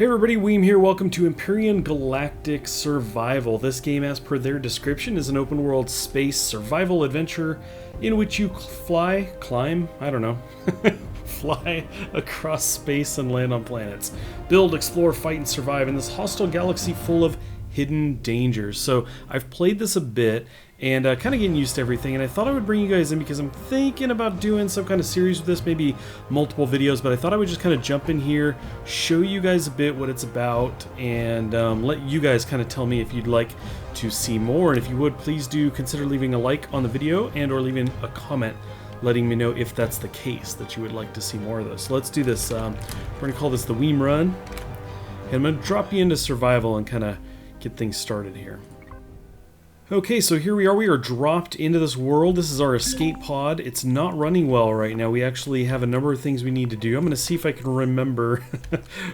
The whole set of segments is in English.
Hey everybody, Weem here. Welcome to Empyrion Galactic Survival. This game, as per their description, is an open world space survival adventure in which you fly across space and land on planets. Build, explore, fight, and survive in this hostile galaxy full of hidden dangers. So I've played this a bit and kind of getting used to everything, and I thought I would bring you guys in because I'm thinking about doing some kind of series with this, maybe multiple videos, but I thought I would just kind of jump in here, show you guys a bit what it's about, and let you guys kind of tell me if you'd like to see more. And if you would, please do consider leaving a like on the video and or leaving a comment letting me know if that's the case, that you would like to see more of this. So let's do this. We're going to call this the Weem Run, and I'm going to drop you into survival and kind of get things started here. Okay, so here we are. We are dropped into this world. This is our escape pod. It's not running well right now. We actually have a number of things we need to do. I'm going to see if I can remember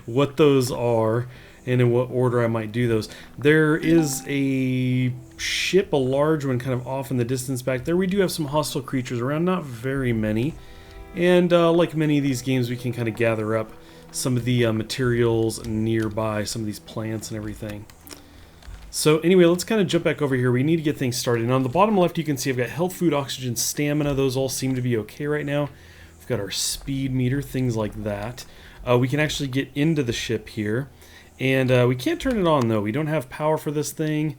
what those are and in what order I might do those. There is a ship, a large one, kind of off in the distance back there. We do have some hostile creatures around, not very many. And like many of these games, we can kind of gather up some of the materials nearby, some of these plants and everything. So anyway, let's kind of jump back over here. We need to get things started. And on the bottom left, you can see I've got health, food, oxygen, stamina. Those all seem to be okay right now. We've got our speed meter, things like that. We can actually get into the ship here. And we can't turn it on, though. We don't have power for this thing.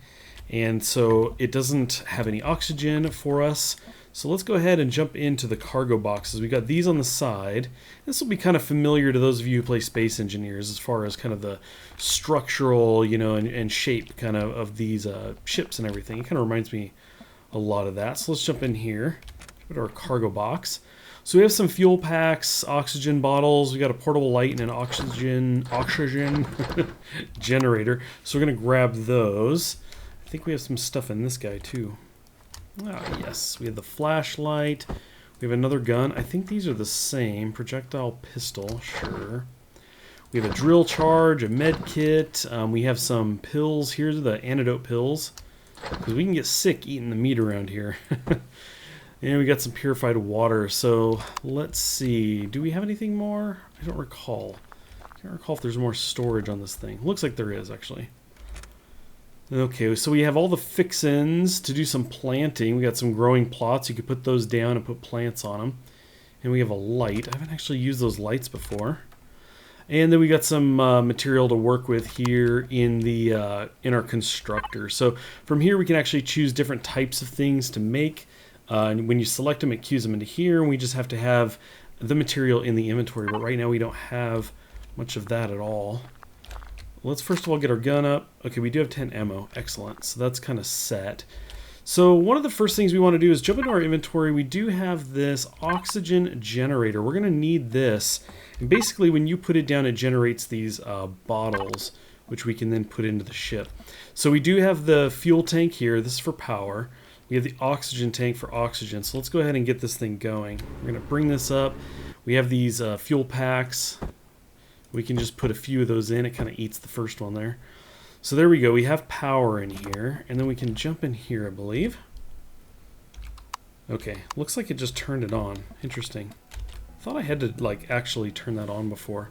And so it doesn't have any oxygen for us. So let's go ahead and jump into the cargo boxes. We got these on the side. This will be kind of familiar to those of you who play Space Engineers as far as kind of the structural, and shape kind of these ships and everything. It kind of reminds me a lot of that. So let's jump in here. Go to our cargo box. So we have some fuel packs, oxygen bottles. We got a portable light and an oxygen generator. So we're going to grab those. I think we have some stuff in this guy too. Ah, yes, we have the flashlight. We have another gun. I think these are the same. Projectile pistol, sure. We have a drill charge, a med kit. We have some pills. Here's the antidote pills, because we can get sick eating the meat around here. And we got some purified water. So let's see. Do we have anything more? I don't recall. I can't recall if there's more storage on this thing. Looks like there is, actually. Okay, so we have all the fixins to do some planting. We got some growing plots. You could put those down and put plants on them. And we have a light. I haven't actually used those lights before. And then we got some material to work with here in the in our constructor. So from here we can actually choose different types of things to make. And when you select them, it queues them into here, and we just have to have the material in the inventory. But right now we don't have much of that at all. Let's first of all get our gun up. Okay, we do have 10 ammo. Excellent. So that's kind of set. So one of the first things we want to do is jump into our inventory. We do have this oxygen generator. We're going to need this. And basically when you put it down, it generates these bottles, which we can then put into the ship. So we do have the fuel tank here. This is for power. We have the oxygen tank for oxygen. So let's go ahead and get this thing going. We're going to bring this up. We have these fuel packs. We can just put a few of those in. It kind of eats the first one there. So there we go. We have power in here. And then we can jump in here, I believe. Okay. Looks like it just turned it on. Interesting. I thought I had to actually turn that on before.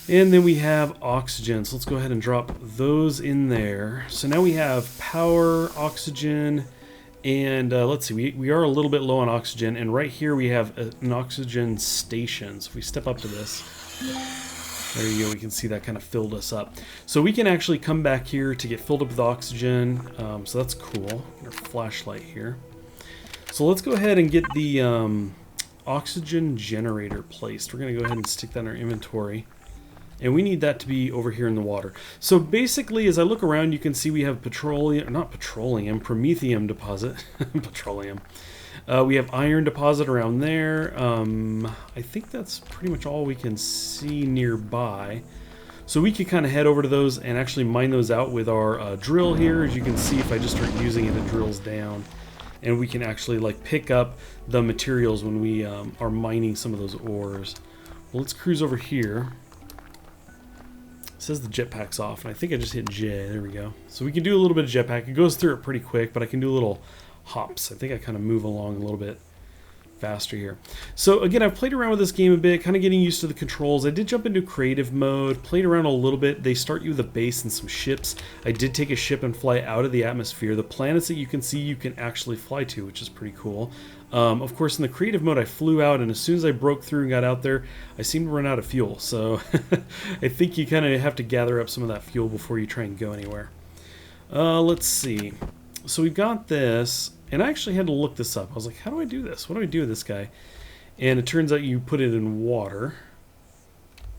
And then we have oxygen. So let's go ahead and drop those in there. So now we have power, oxygen, and let's see. We are a little bit low on oxygen. And right here we have an oxygen station. So if we step up to this, there you go, we can see that kind of filled us up. So we can actually come back here to get filled up with oxygen. So that's cool. Our flashlight here. So let's go ahead and get the oxygen generator placed. We're going to go ahead and stick that in our inventory. And we need that to be over here in the water. So basically, as I look around, you can see we have promethium deposit. Petroleum. We have iron deposit around there. I think that's pretty much all we can see nearby. So we can kind of head over to those and actually mine those out with our drill here. As you can see, if I just start using it, it drills down. And we can actually pick up the materials when we are mining some of those ores. Well, let's cruise over here. It says the jetpack's off, and I think I just hit J. There we go. So we can do a little bit of jetpack. It goes through it pretty quick, but I can do little hops. I think I kind of move along a little bit faster here. So again, I've played around with this game a bit, kind of getting used to the controls. I did jump into creative mode, played around a little bit. They start you with a base and some ships. I did take a ship and fly out of the atmosphere. The planets that you can see, you can actually fly to, which is pretty cool. Of course, in the creative mode, I flew out, and as soon as I broke through and got out there, I seemed to run out of fuel. So I think you kind of have to gather up some of that fuel before you try and go anywhere. Let's see. So we've got this. And I actually had to look this up. I was like, how do I do this? What do I do with this guy? And it turns out you put it in water.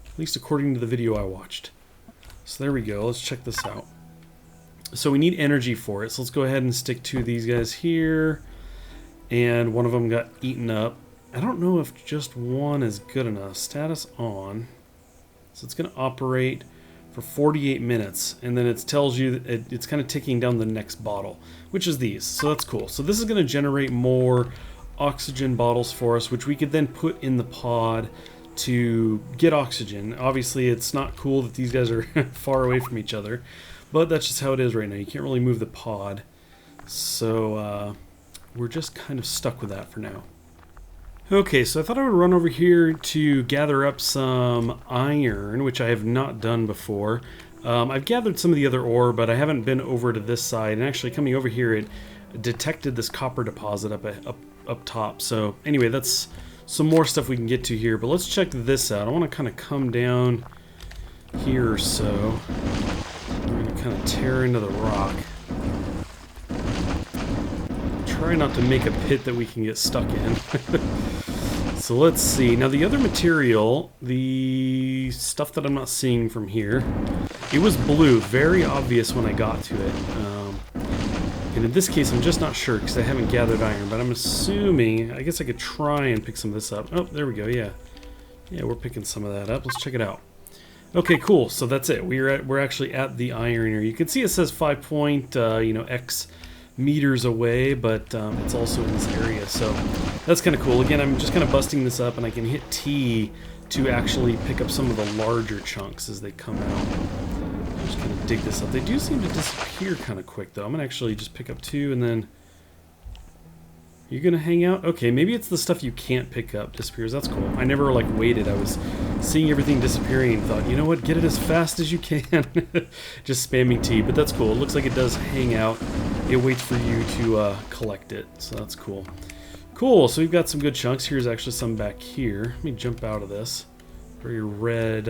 At least according to the video I watched. So there we go. Let's check this out. So we need energy for it. So let's go ahead and stick to these guys here. And one of them got eaten up. I don't know if just one is good enough. Status on. So it's going to operate for 48 minutes, and then it tells you that it's kind of ticking down the next bottle, which is these. So that's cool. So this is going to generate more oxygen bottles for us, which we could then put in the pod to get oxygen. Obviously, it's not cool that these guys are far away from each other, but that's just how it is right now. You can't really move the pod, so we're just kind of stuck with that for now. Okay, so I thought I would run over here to gather up some iron, which I have not done before. I've gathered some of the other ore, but I haven't been over to this side. And actually coming over here, it detected this copper deposit up top. So anyway, that's some more stuff we can get to here. But let's check this out. I want to kind of come down here or so. I'm going to kind of tear into the rock. Try not to make a pit that we can get stuck in. So let's see. Now the other material, the stuff that I'm not seeing from here, it was blue, very obvious when I got to it. And in this case, I'm just not sure because I haven't gathered iron, but I'm assuming, I guess I could try and pick some of this up. Oh, there we go, yeah. Yeah, we're picking some of that up. Let's check it out. Okay, cool. So that's it. We're actually at the iron here. You can see it says 5 X meters away, but it's also in this area, so that's kind of cool. Again, I'm just kind of busting this up, and I can hit T to actually pick up some of the larger chunks as they come out. I'm just going to dig this up. They do seem to disappear kind of quick, though. I'm going to actually just pick up 2, and then you're going to hang out? Okay, maybe it's the stuff you can't pick up disappears. That's cool. I never, like, waited. I was seeing everything disappearing and thought, you know what, get it as fast as you can. Just spamming T, but that's cool. It looks like it does hang out. It waits for you to collect it, so that's cool. Cool, so we've got some good chunks. Here's actually some back here. Let me jump out of this. Very red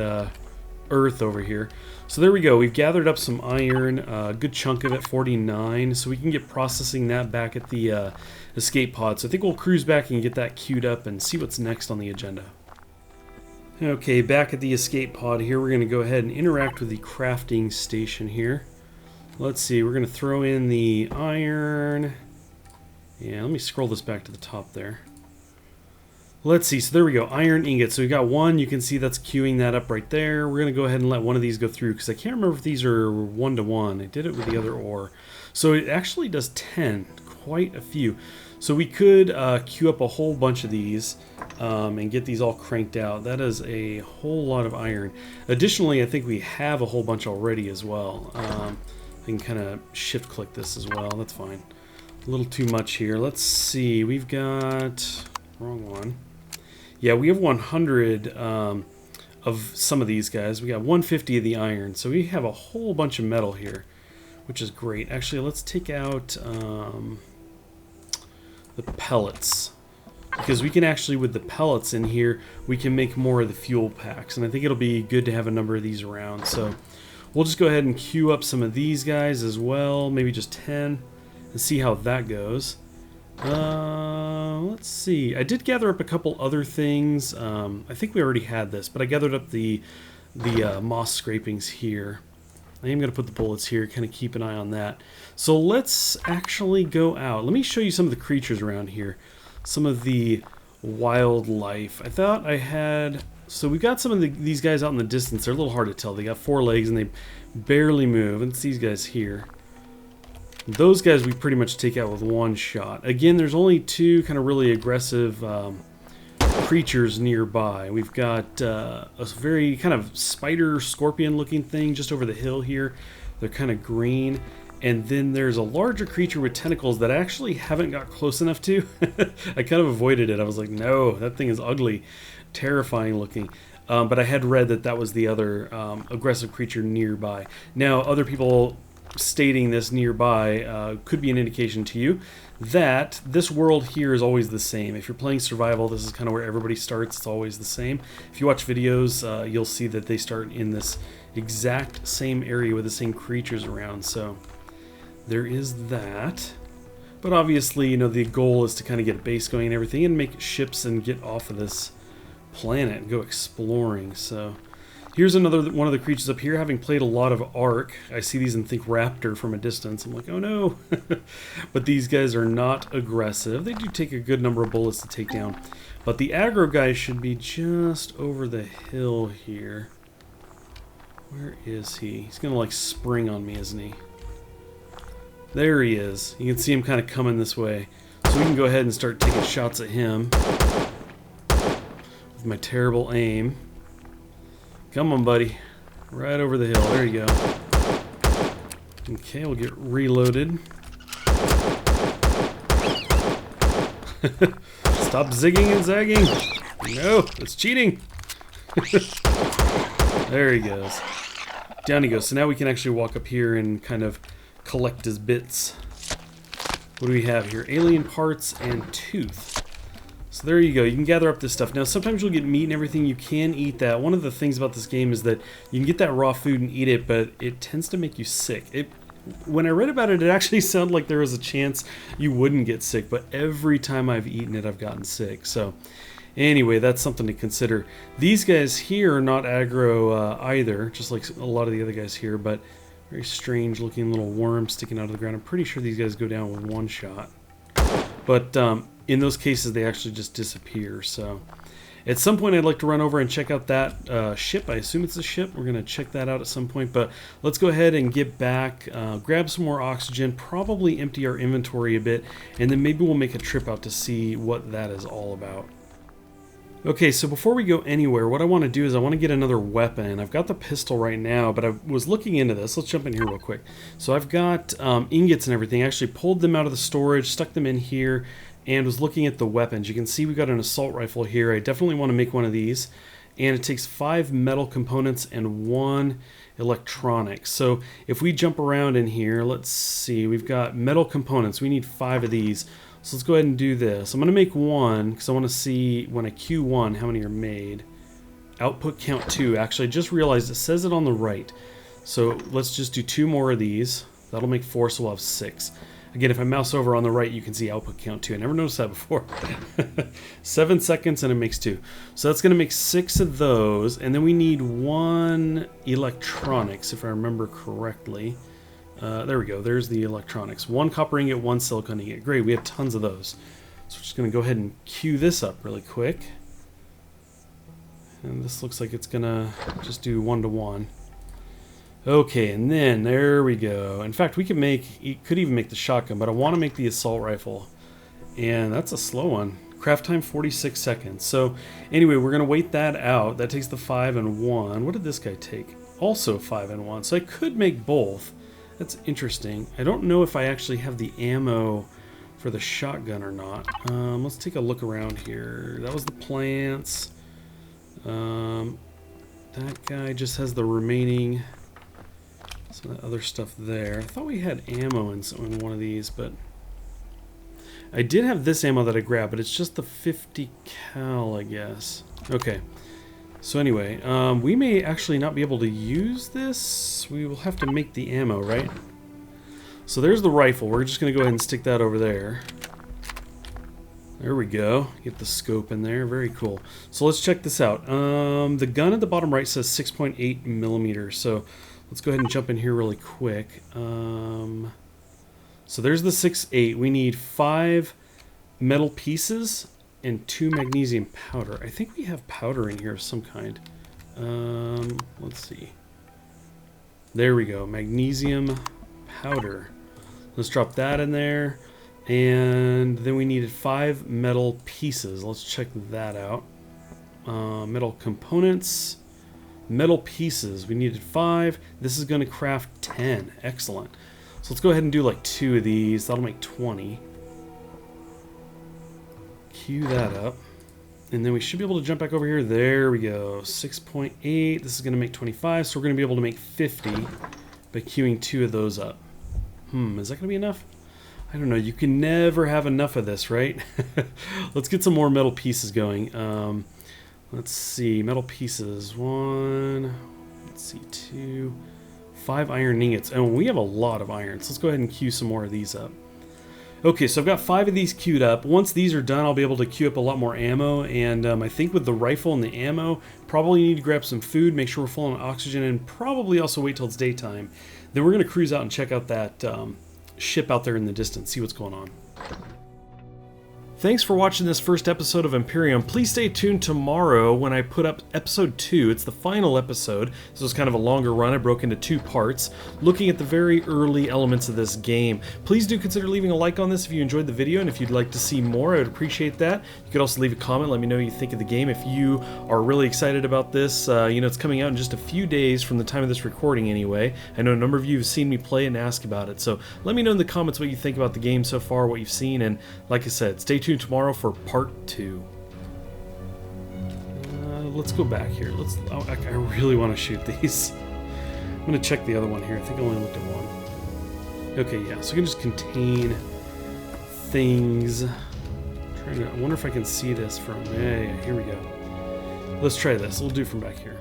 earth over here. So there we go. We've gathered up some iron, a good chunk of it, 49. So we can get processing that back at the escape pod. So I think we'll cruise back and get that queued up and see what's next on the agenda. Okay, back at the escape pod here, we're going to go ahead and interact with the crafting station here. Let's see, we're going to throw in the iron. Yeah, let me scroll this back to the top there. Let's see, so there we go, iron ingots. So we've got one, you can see that's queuing that up right there. We're going to go ahead and let one of these go through, because I can't remember if these are 1-to-1. I did it with the other ore. So it actually does 10, quite a few. So we could queue up a whole bunch of these and get these all cranked out. That is a whole lot of iron. Additionally, I think we have a whole bunch already as well. I can kind of shift click this as well, that's fine. A little too much here. Let's see, we've got, wrong one. Yeah, we have 100 of some of these guys. We got 150 of the iron, so we have a whole bunch of metal here, which is great. Actually, let's take out the pellets, because we can actually, with the pellets in here, we can make more of the fuel packs, and I think it'll be good to have a number of these around. So we'll just go ahead and queue up some of these guys as well, maybe just 10, and see how that goes. Let's see. I did gather up a couple other things. I think we already had this, but I gathered up the moss scrapings here. I am going to put the bullets here, kind of keep an eye on that. So let's actually go out. Let me show you some of the creatures around here. Some of the wildlife. I thought I had... So we've got some of these guys out in the distance. They're a little hard to tell. They got 4 legs and they barely move. And it's these guys here. Those guys we pretty much take out with one shot. Again, there's only 2 kind of really aggressive creatures nearby. We've got a very kind of spider scorpion looking thing just over the hill here. They're kind of green. And then there's a larger creature with tentacles that I actually haven't got close enough to. I kind of avoided it. I was like, no, that thing is ugly, terrifying looking. But I had read that that was the other aggressive creature nearby. Now, other people stating this nearby could be an indication to you that this world here is always the same. If you're playing survival, this is kind of where everybody starts. It's always the same. If you watch videos, you'll see that they start in this exact same area with the same creatures around. So there is that. But obviously, you know, the goal is to kind of get a base going and everything and make ships and get off of this planet and go exploring. So here's another one of the creatures up here. Having played a lot of Ark, I see these and think raptor from a distance. I'm like, oh no. But these guys are not aggressive. They do take a good number of bullets to take down. But the aggro guy should be just over the hill here. Where is he? He's gonna like spring on me, isn't he? There he is. You can see him kind of coming this way. So we can go ahead and start taking shots at him with my terrible aim. Come on, buddy. Right over the hill. There you go. Okay, we'll get reloaded. Stop zigging and zagging. No, it's cheating. There he goes. Down he goes. So now we can actually walk up here and kind of collect his bits. What do we have here? Alien parts and tooth. So there you go. You can gather up this stuff. Now, sometimes you'll get meat and everything. You can eat that. One of the things about this game is that you can get that raw food and eat it, but it tends to make you sick. When I read about it, it actually sounded like there was a chance you wouldn't get sick, but every time I've eaten it, I've gotten sick. So anyway, that's something to consider. These guys here are not aggro either, just like a lot of the other guys here, but very strange looking little worms sticking out of the ground. I'm pretty sure these guys go down with one shot. But in those cases, they actually just disappear. So at some point, I'd like to run over and check out that ship. I assume it's a ship. We're going to check that out at some point. But let's go ahead and get back, grab some more oxygen, probably empty our inventory a bit, and then maybe we'll make a trip out to see what that is all about. Okay, so before we go anywhere, what I want to do is I want to get another weapon. I've got the pistol right now, but I was looking into this. Let's jump in here real quick. So I've got ingots and everything. I actually pulled them out of the storage, stuck them in here, and was looking at the weapons. You can see we got an assault rifle here. I definitely want to make one of these. And it takes 5 metal components and 1 electronics. So if we jump around in here, let's see, we've got metal components. We need 5 of these. So let's go ahead and do this. I'm going to make 1 because I want to see when I Q1 how many are made. Output count 2. Actually, I just realized it says it on the right. So let's just do 2 more of these. That'll make 4, so we'll have 6. Again, if I mouse over on the right, you can see output count 2. I never noticed that before. 7 seconds and it makes 2. So that's going to make 6 of those. And then we need 1 electronics, if I remember correctly. There we go. There's the electronics. 1 copper ingot, 1 silicon ingot. Great, we have tons of those. So we're just going to go ahead and queue this up really quick. And this looks like it's going to just do 1-to-1. Okay, and then there we go. In fact, we could even make the shotgun, but I want to make the assault rifle. And that's a slow one. Craft time 46 seconds. So anyway, we're going to wait that out. That takes the 5 and 1. What did this guy take? Also 5 and 1. So I could make both. That's interesting. I don't know if I actually have the ammo for the shotgun or not. Let's take a look around here. That was the plants. That guy just has the remaining... some of that other stuff there. I thought we had ammo in one of these, but... I did have this ammo that I grabbed, but it's just the 50 cal, I guess. Okay. So anyway, we may actually not be able to use this. We will have to make the ammo, right? So there's the rifle. We're just going to go ahead and stick that over there. There we go. Get the scope in there. Very cool. So let's check this out. The gun at the bottom right says 6.8 millimeters. So let's go ahead and jump in here really quick. So there's the 6.8. We need 5 metal pieces and 2 magnesium powder. I think we have powder in here of some kind. Let's see. There we go. Magnesium powder. Let's drop that in there. And then we needed 5 metal pieces. Let's check that out. Metal components. Metal pieces. We needed 5. This is going to craft 10. Excellent. So let's go ahead and do like 2 of these. That'll make 20. Queue that up. And then we should be able to jump back over here. There we go. 6.8. This is going to make 25. So we're going to be able to make 50 by queuing 2 of those up. Is that going to be enough? I don't know. You can never have enough of this, right? Let's get some more metal pieces going. Let's see. Metal pieces. 1. Let's see. 2. 5 iron ingots. And we have a lot of iron. So let's go ahead and queue some more of these up. Okay, so I've got 5 of these queued up. Once these are done, I'll be able to queue up a lot more ammo. And I think with the rifle and the ammo, probably need to grab some food, make sure we're full on oxygen, and probably also wait till it's daytime. Then we're going to cruise out and check out that ship out there in the distance, see what's going on. Thanks for watching this first episode of Empyrion. Please stay tuned tomorrow when I put up episode 2. It's the final episode. This was kind of a longer run. I broke into 2 parts, looking at the very early elements of this game. Please do consider leaving a like on this if you enjoyed the video, and if you'd like to see more, I would appreciate that. You could also leave a comment, let me know what you think of the game. If you are really excited about this, you know, it's coming out in just a few days from the time of this recording anyway. I know a number of you have seen me play and ask about it, so let me know in the comments what you think about the game so far, what you've seen, and like I said, stay tuned tomorrow for part 2. Let's go back here. I really want to shoot these. I'm going to check the other one here. I think I only looked at one. Okay, yeah, so we can just contain things. I wonder if I can see this from... Yeah, here we go. Let's try this. We'll do from back here.